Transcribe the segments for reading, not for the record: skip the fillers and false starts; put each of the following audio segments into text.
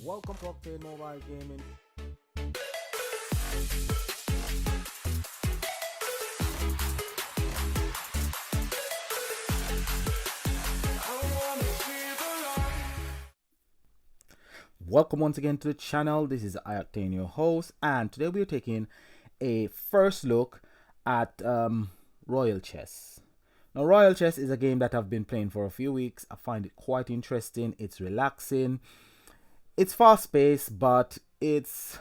Welcome to Octane Mobile Gaming. Welcome once again to the channel. This is Octane, your host, and today we are taking a first look at Royal Chess. Now, Royal Chess is a game that I've been playing for a few weeks. I find it quite interesting. It's relaxing. It's fast paced, but it's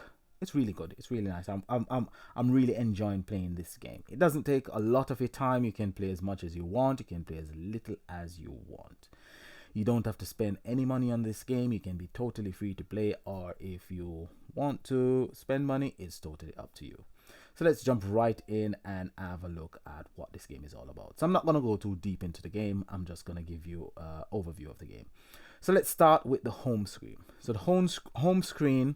really good. It's really nice. I'm really enjoying playing this game. It doesn't take a lot of your time. You can play as much as you want. You can play as little as you want. You don't have to spend any money on this game. You can be totally free to play, or if you want to spend money, it's totally up to you. So let's jump right in and have a look at what this game is all about. So I'm not going to go too deep into the game. I'm just going to give you an overview of the game. So let's start with the home screen. So the home screen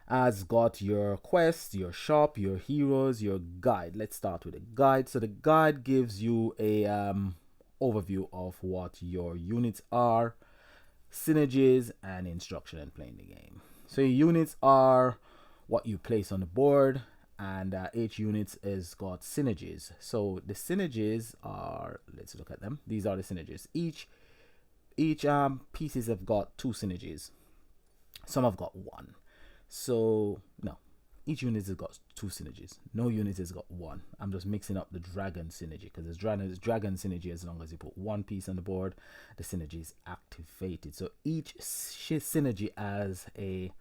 has got your quest, your shop, your heroes, your guide. Let's start with the guide. So the guide gives you a overview of what your units are, synergies, and instruction in playing the game. So your units are what you place on the board, and each unit has got synergies. So the synergies are, let's look at them. These are the synergies. Each pieces have got two synergies. Some have got one. So no, each unit has got two synergies. No unit has got one. I'm just mixing up the dragon synergy because there's dragon synergy. As long as you put one piece on the board, the synergy is activated. So each synergy has a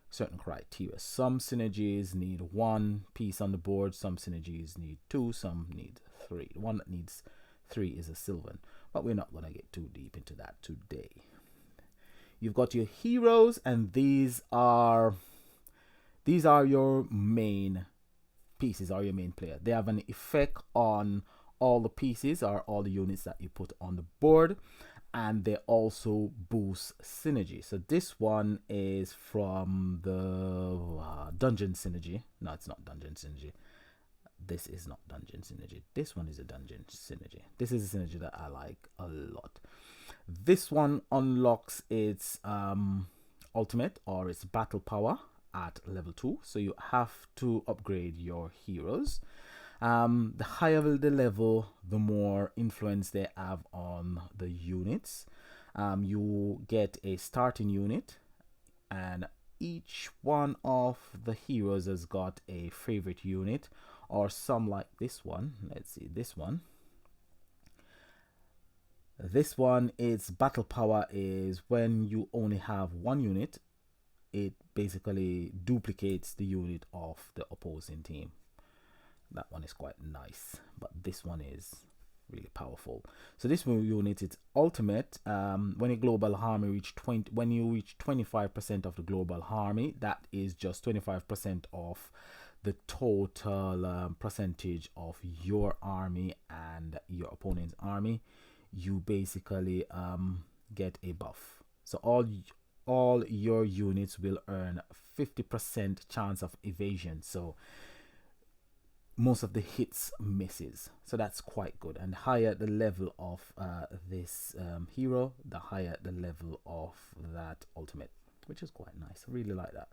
certain criteria. Some synergies need one piece on the board. Some synergies need two. Some need three. The one that needs three is a Sylvan, but we're not going to get too deep into that today. You've got your heroes, and these are your main pieces, or your main player. They have an effect on all the pieces or all the units that you put on the board, and they also boost synergy. So this one is from the dungeon synergy. No, it's not dungeon synergy. This is not dungeon synergy. This one is a dungeon synergy. This is a synergy that I like a lot. This one unlocks its ultimate, or its battle power, at level 2. So you have to upgrade your heroes. The higher the level, the more influence they have on the units. You get a starting unit, and each one of the heroes has got a favorite unit, or some like this one. Let's see, this one. This one, its battle power is when you only have one unit, it basically duplicates the unit of the opposing team. That one is quite nice, but this one is really powerful. So this unit, its ultimate, when a global army when you reach 25% of the global army, that is just 25% of the total percentage of your army and your opponent's army. You basically get a buff. So all your units will earn 50% chance of evasion. So most of the hits misses. So that's quite good. And higher the level of this hero, the higher the level of that ultimate, which is quite nice. I really like that.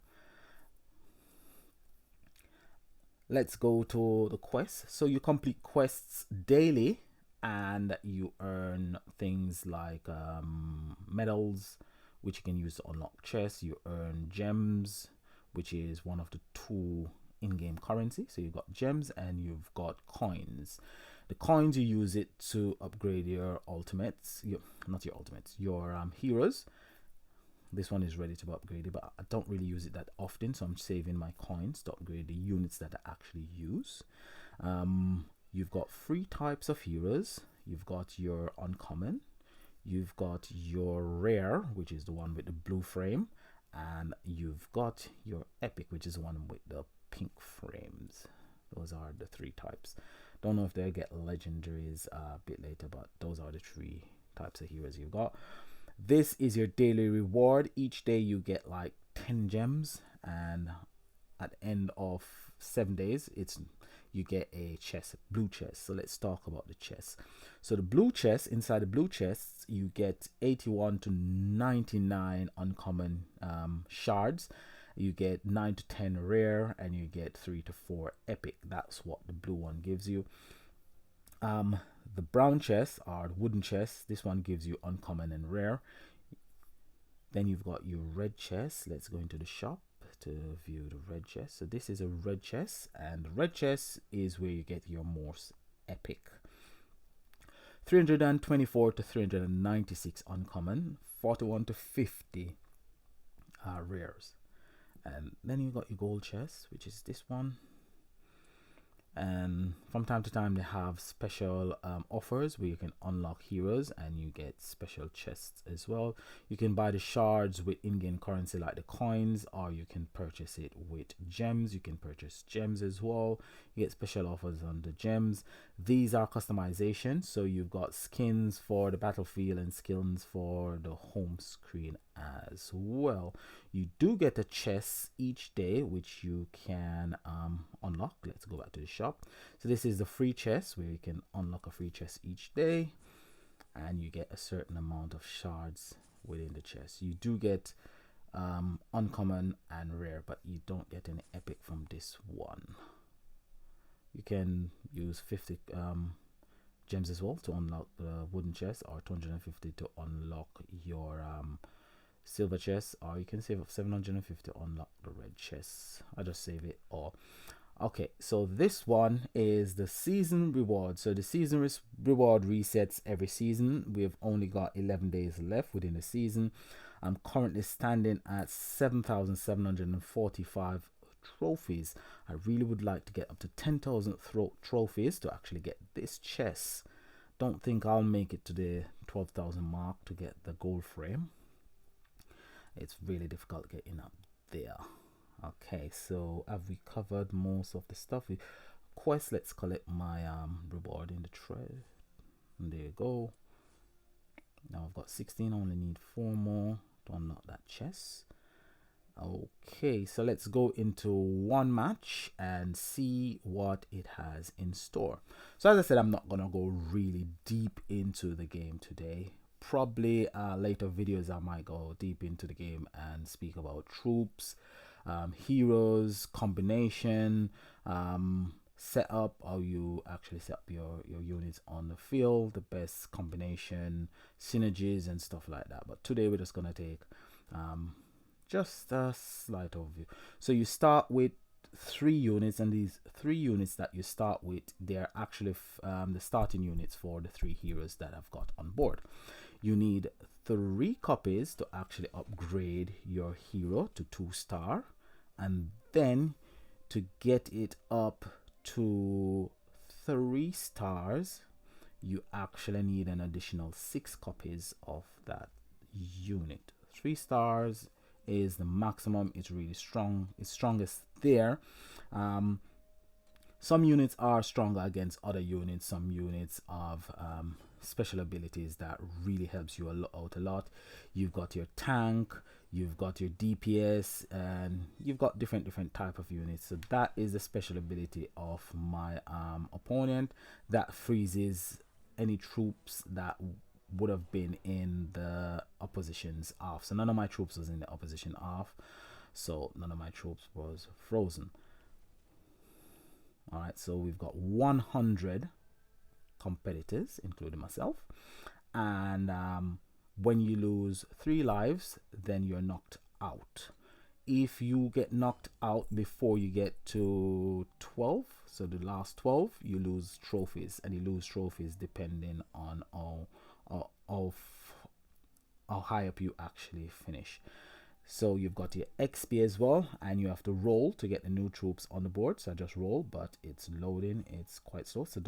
Let's go to the quests. So you complete quests daily, and you earn things like medals, which you can use to unlock chests. You earn gems, which is one of the two in-game currency. So you've got gems and you've got coins. The coins, you use it to upgrade your ultimates, your heroes. This one is ready to be upgraded, but I don't really use it that often, so I'm saving my coins to upgrade the units that I actually use. You've got 3 types of heroes. You've got your uncommon, you've got your rare, which is the one with the blue frame, and you've got your epic, which is the one with the pink frames. Those are the 3 types. Don't know if they'll get legendaries a bit later, but those are the 3 types of heroes you've got. This is your daily reward. Each day you get like 10 gems, and at the end of 7 days, you get a chest, blue chest. So let's talk about the chest. So the blue chest, inside the blue chests, you get 81 to 99 uncommon shards. You get 9 to 10 rare, and you get 3 to 4 epic. That's what the blue one gives you. The brown chest, or the wooden chest, this one gives you uncommon and rare. Then you've got your red chest. Let's go into the shop to view the red chest. So this is a red chest, and the red chest is where you get your most epic. 324 to 396 uncommon, 41 to 50 rares. And then you got your gold chest, which is this one. And from time to time they have special offers where you can unlock heroes and you get special chests as well. You can buy the shards with in-game currency like the coins, or you can purchase it with gems. You can purchase gems as well. You get special offers on the gems. These are customizations, so you've got skins for the battlefield and skins for the home screen as well. You do get a chest each day which you can unlock. Let's go back to the shop. So this is the free chest where you can unlock a free chest each day, and you get a certain amount of shards within the chest. You do get uncommon and rare, but you don't get any epic from this one. You can use 50 gems as well to unlock the wooden chest, or 250 to unlock your silver chest, or you can save up 750 to unlock the red chest. I just save it all. Okay, so this one is the season reward. So the season reward resets every season. We've only got 11 days left within the season. I'm currently standing at 7,745 trophies. I really would like to get up to 10,000 trophies to actually get this chest. Don't think I'll make it to the 12,000 mark to get the gold frame. It's really difficult getting up there. Okay, so have we covered most of the stuff? Quest, let's collect my reward in the tray. And there you go. Now I've got 16. I only need 4 more to unlock that chest. Okay, so let's go into one match and see what it has in store. So as I said, I'm not gonna go really deep into the game today. Probably later videos I might go deep into the game and speak about troops, heroes, combination, setup, how you actually set up your units on the field, the best combination, synergies and stuff like that. But today we're just gonna take just a slight overview. So you start with 3 units, and these 3 units that you start with, they're actually the starting units for the 3 heroes that I've got on board. You need 3 copies to actually upgrade your hero to 2-star, and then to get it up to 3 stars you actually need an additional 6 copies of that unit. 3 stars is the maximum. It's really strong. It's strongest there. Some units are stronger against other units. Some units have special abilities that really helps you out a lot. You've got your tank, you've got your DPS, and you've got different type of units. So that is the special ability of my opponent that freezes any troops that would have been in the opposition's half. So none of my troops was in the opposition half, so none of my troops was frozen. All right, so we've got 100 competitors, including myself, and when you lose 3 lives, then you're knocked out. If you get knocked out before you get to 12, so the last 12, you lose trophies, and you lose trophies depending on how high up you actually finish. So you've got your XP as well, and you have to roll to get the new troops on the board. So I just roll, but it's loading, it's quite slow. So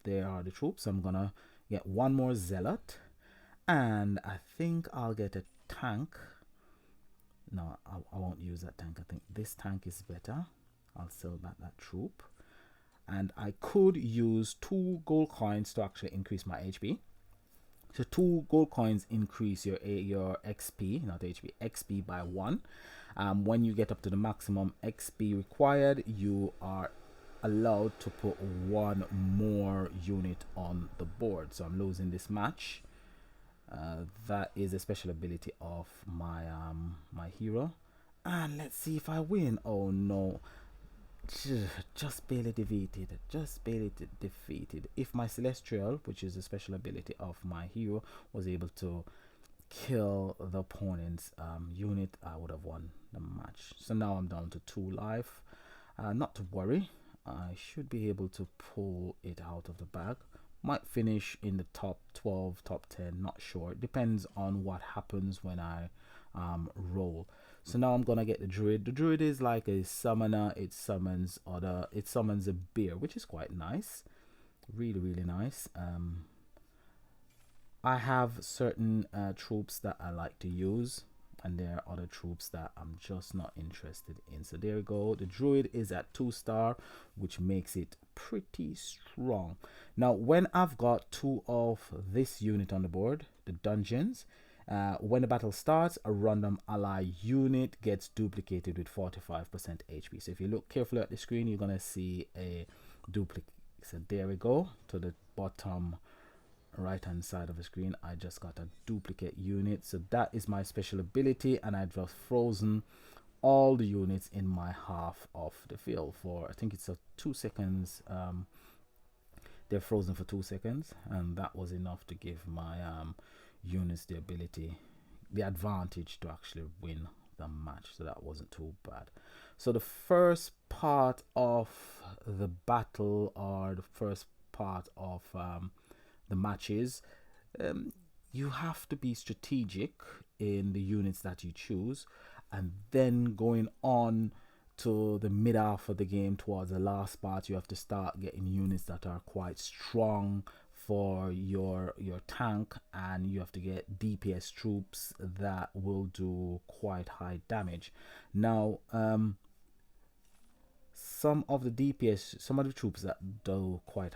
there are the troops. I'm gonna get 1 more zealot, and I think I'll get a tank. No, I won't use that tank. I think this tank is better. I'll sell back that troop, and I could use 2 gold coins to actually increase my HP. So 2 gold coins increase your XP, not HP, XP by 1. When you get up to the maximum XP required, you are allowed to put one more unit on the board, so I'm losing this match. That is a special ability of my hero, and let's see if I win. Oh no, just barely defeated, defeated. If my celestial, which is a special ability of my hero, was able to kill the opponent's unit, I would have won the match. So now I'm down to 2 life. Not to worry, I should be able to pull it out of the bag. Might finish in the top 12, top 10, not sure. It depends on what happens when I roll. So now I'm gonna get the druid. The druid is like a summoner. It summons a bear, which is quite nice, really nice. I have certain troops that I like to use, and there are other troops that I'm just not interested in. So there you go. The druid is at 2-star, which makes it pretty strong. Now when I've got 2 of this unit on the board, the dungeons, when the battle starts, a random ally unit gets duplicated with 45% HP. So if you look carefully at the screen, you're gonna see a duplicate. So there we go, to the bottom right hand side of the screen. I just got a duplicate unit, so that is my special ability, and I've just frozen all the units in my half of the field for, I think it's a 2 seconds. They're frozen for 2 seconds, and that was enough to give my units the ability, the advantage to actually win the match. So that wasn't too bad. So the first part of the battle, or the first part of the matches, you have to be strategic in the units that you choose, and then going on to the mid half of the game, towards the last part, you have to start getting units that are quite strong for your tank, and you have to get DPS troops that will do quite high damage. Now some of the troops that do quite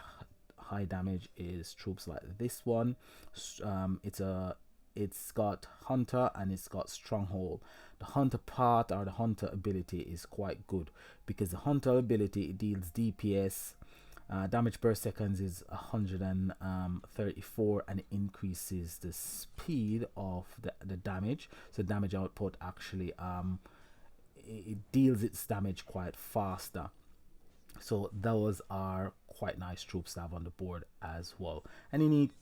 high damage is troops like this one. It's got hunter and it's got stronghold. The hunter part, or the hunter ability, is quite good, because the hunter ability, it deals DPS, damage per seconds is 134, and it increases the speed of the damage. So damage output actually it deals its damage quite faster. So those are quite nice troops to have on the board as well. And you need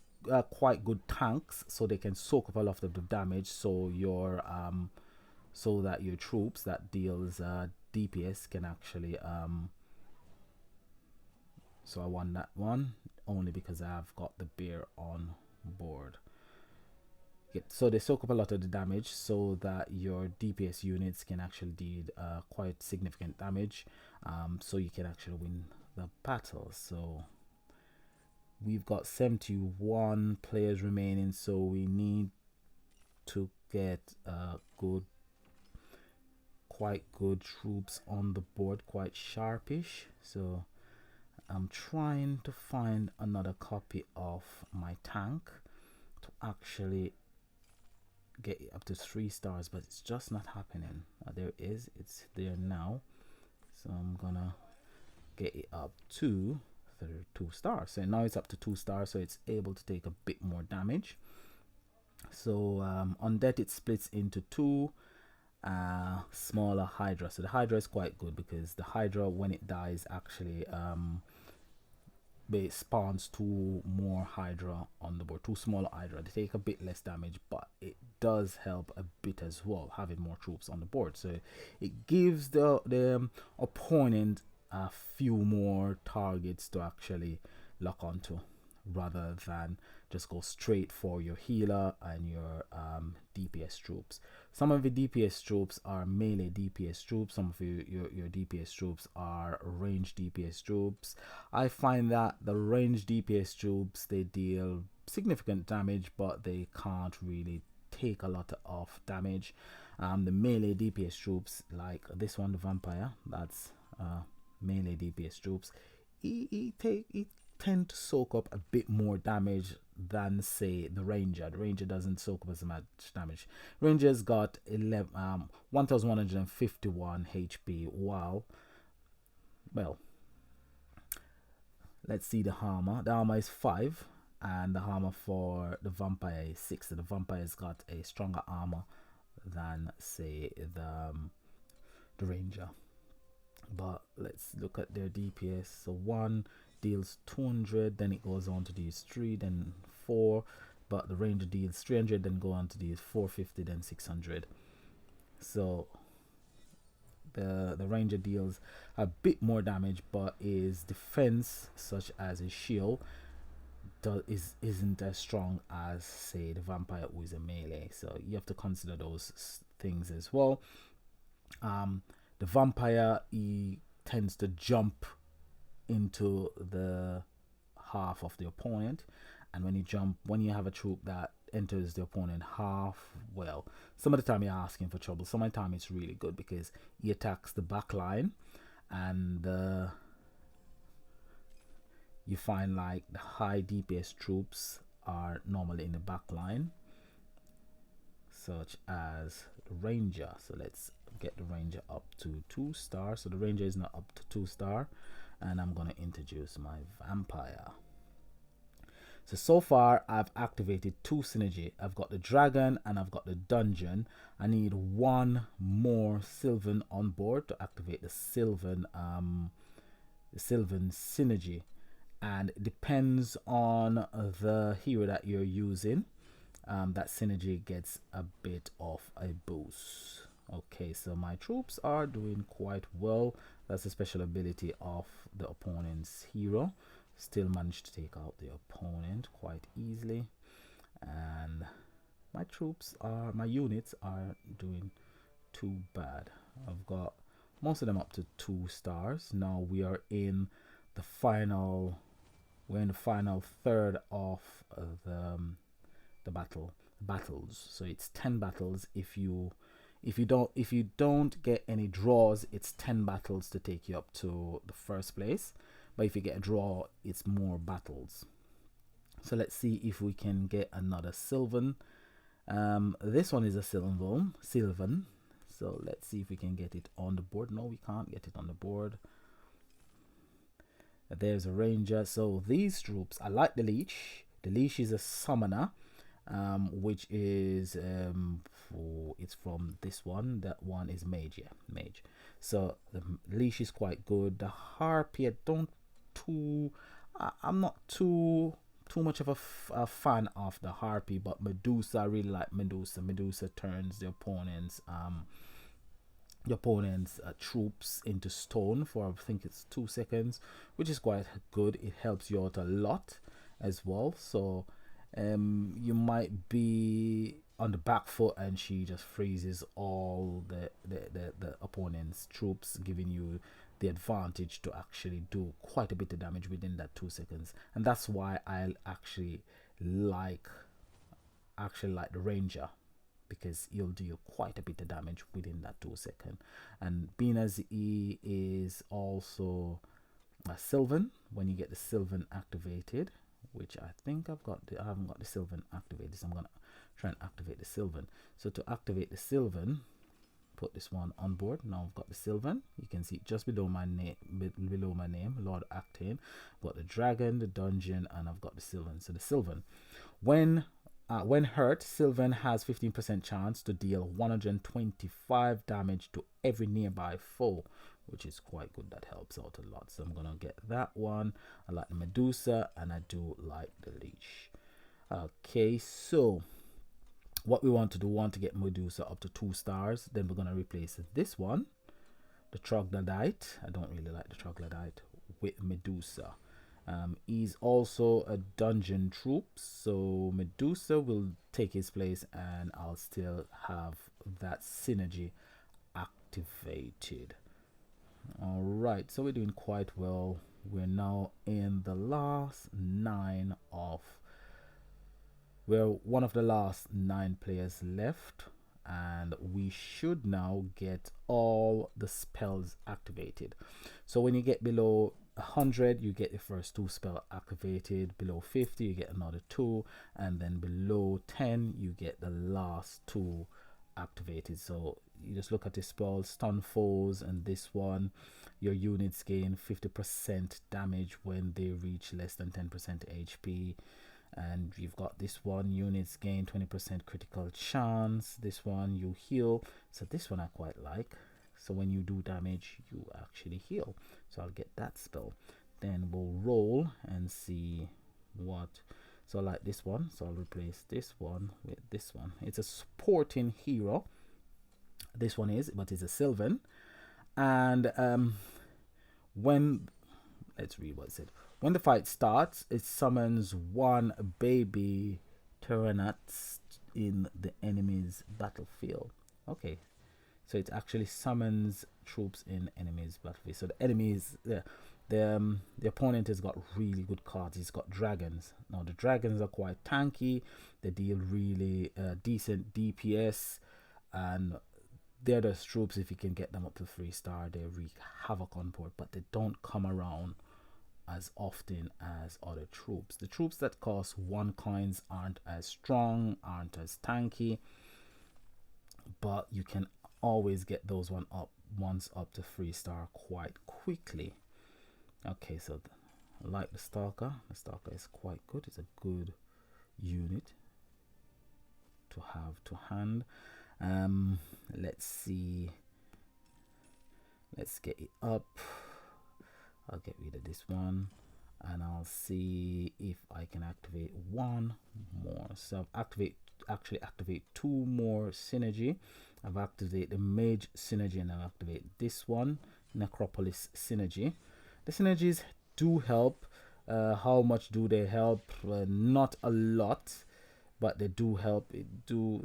quite good tanks, so they can soak up a lot of the damage, so your so that your troops that deals DPS can actually so I won that one only because I've got the bear on board. So they soak up a lot of the damage, so that your DPS units can actually deal quite significant damage, so you can actually win the battle. So we've got 71 players remaining, so we need to get quite good troops on the board, quite sharpish. So I'm trying to find another copy of my tank to actually get it up to 3 stars, but it's just not happening. There it is, it's there now. So I'm gonna get it up to 2 stars. So now it's up to 2 stars, so it's able to take a bit more damage. So on that, it splits into 2 smaller hydra. So the hydra is quite good, because the hydra, when it dies, actually it spawns 2 more hydra on the board, 2 smaller hydra. They take a bit less damage, but it does help a bit as well, having more troops on the board. So it gives the opponent a few more targets to actually lock onto, rather than just go straight for your healer and your DPS troops. Some of the DPS troops are melee DPS troops, some of your DPS troops are range DPS troops. I find that the range DPS troops, they deal significant damage, but they can't really take a lot of damage. The melee DPS troops, like this one, the vampire, that's melee DPS troops, it tend to soak up a bit more damage than, say, the ranger. The ranger doesn't soak up as much damage. Ranger's got 1151 HP, while, well, Let's see the armor. The armor is 5, and the armor for the vampire is 6. So the vampire's got a stronger armor than, say, the ranger. But let's look at their DPS. So 1 deals 200, then it goes on to deals 3, then 4. But the ranger deals 300, then go on to deals 450, then 600. So the ranger deals a bit more damage, but his defense, such as his shield, isn't as strong as, say, the vampire, who is a melee. So you have to consider those things as well. The vampire, he tends to jump into the half of the opponent, and when you have a troop that enters the opponent half, well, some of the time you're asking for trouble. Some of the time it's really good because he attacks the back line, and you find like the high DPS troops are normally in the back line, such as the ranger. So let's get the ranger up to 2 stars. So the ranger is not up to 2 star, and I'm going to introduce my vampire. So far I've activated 2 synergy. I've got the dragon and I've got the dungeon. I need 1 more Sylvan on board to activate the Sylvan synergy, and it depends on the hero that you're using. That synergy gets a bit of a boost. Okay, so my troops are doing quite well. That's a special ability of the opponent's hero. Still managed to take out the opponent quite easily, and my units are doing too bad. I've got most of them up to 2 stars. Now we are in the final third of the battles. So it's 10 battles. If you don't get any draws, it's 10 battles to take you up to the first place. But if you get a draw, it's more battles. So let's see if we can get another Sylvan. This one is a Sylvan. So let's see if we can get it on the board. No, we can't get it on the board. There's a ranger. So these troops, I like the leech. The leech is a summoner, which is it's from this one. That one is mage. Yeah, mage. So the leash is quite good. The harpy, I'm not too much of a fan of the harpy, but Medusa, I really like Medusa. Medusa turns the opponent's troops into stone for, I think it's 2 seconds, which is quite good. It helps you out a lot as well. So you might be on the back foot and she just freezes all the opponent's troops, giving you the advantage to actually do quite a bit of damage within that 2 seconds. And that's why I actually like the ranger, because he'll deal quite a bit of damage within that 2 seconds. And being as he is also a Sylvan, when you get the Sylvan activated, which I think I haven't got the Sylvan activated, so I'm gonna try and activate the Sylvan. So to activate the Sylvan, put this one on board. Now I've got the Sylvan. You can see just below my name, Lord Actane. I've got the dragon, the dungeon, and I've got the Sylvan. So the Sylvan, when hurt, Sylvan has 15% chance to deal 125 damage to every nearby foe, which is quite good. That helps out a lot. So I'm gonna get that one. I like the Medusa, and I do like the leash. Okay, so what we want to get Medusa up to 2 stars. Then we're gonna replace this one, the Troglodyte. I don't really like the Troglodyte, with Medusa. He's also a dungeon troop, so Medusa will take his place, and I'll still have that synergy activated. All right, so we're doing quite well. We're now in the last 9 of we're one of the last 9 players left, and we should now get all the spells activated. So when you get below 100, you get the first 2 spell activated. Below 50, you get another 2, and then below 10, you get the last 2 activated. So you just look at this spell, stun foes, and this one, your units gain 50% damage when they reach less than 10% HP. And you've got this one, units gain 20% critical chance. This one you heal, so this one I quite like. So when you do damage, you actually heal. So I'll get that spell. Then we'll roll and see what. So I like this one, so I'll replace this one with this one. It's a supporting hero. This one is, but it's a Sylvan. And when, let's read what it said. When the fight starts, it summons one baby Tyranids in the enemy's battlefield. Okay, so it actually summons troops in enemy's battlefield. So the enemies, the opponent has got really good cards. He's got dragons. Now the dragons are quite tanky. They deal really decent DPS, and they're the troops. If you can get them up to 3-star, they wreak havoc on board. But they don't come around as often as other troops. The troops that cost 1 coins aren't as strong, aren't as tanky, but you can always get those ones up to 3-star quite quickly. Okay, so I like the Stalker. The Stalker is quite good. It's a good unit to have to hand. Let's see. Let's get it up. I'll get rid of this one, and I'll see if I can activate one more. So I've actually activate 2 more synergy. I've activated the Mage synergy, and I'll activate this one, Necropolis synergy. The synergies do help. How much do they help? Not a lot, but they do help.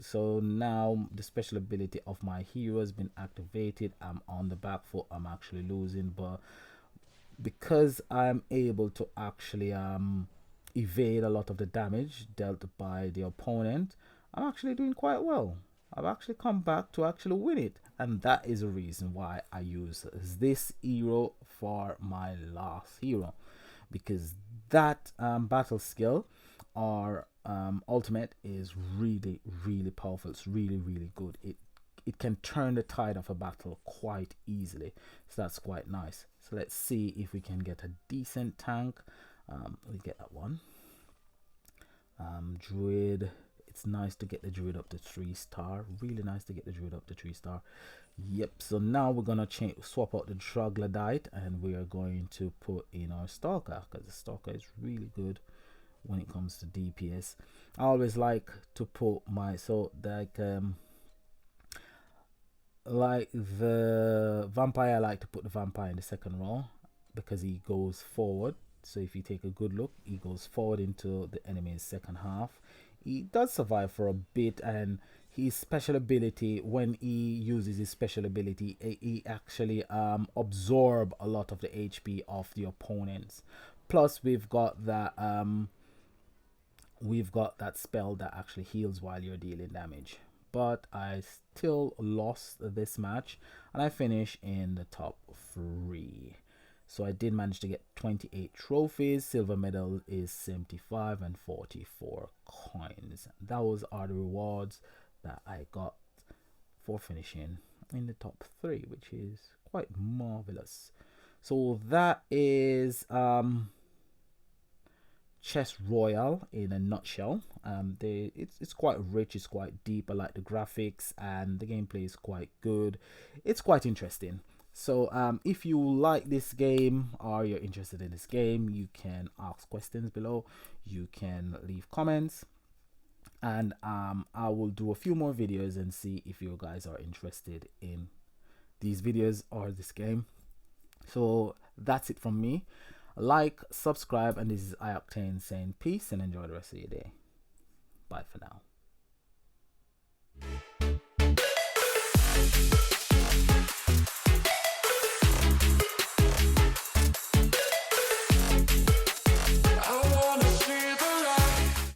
So now the special ability of my hero has been activated. I'm on the back foot. I'm actually losing, but because I'm able to actually evade a lot of the damage dealt by the opponent, I'm actually doing quite well. I've actually come back to actually win it, and that is the reason why I use this hero for my last hero, because that battle skill or ultimate is really powerful. It's really good. It can turn the tide of a battle quite easily, so that's quite nice. So let's see if we can get a decent tank. We get that one. Druid. It's nice to get the Druid up to 3-star. Really nice to get the Druid up to 3-star. Yep. So now we're gonna swap out the Troglodyte, and we are going to put in our Stalker, because the Stalker is really good when it comes to DPS. I always like to put my like the Vampire, I like to put the Vampire in the second row because he goes forward. So if you take a good look, he goes forward into the enemy's second half. He does survive for a bit, and his special ability, when he uses his special ability, he actually absorb a lot of the HP of the opponents. Plus we've got that spell that actually heals while you're dealing damage. But I still lost this match, and I finished in the top 3. So I did manage to get 28 trophies. Silver medal is 75 and 44 coins. Those are the rewards that I got for finishing in the top 3, which is quite marvelous. So that is Chess Royale in a nutshell. It's quite rich, it's quite deep. I like the graphics, and the gameplay is quite good. It's quite interesting. So if you like this game or you're interested in this game, you can ask questions below, you can leave comments, and I will do a few more videos and see if you guys are interested in these videos or this game. So that's it from me. Like, subscribe, and this is iOctane saying peace and enjoy the rest of your day. Bye for now.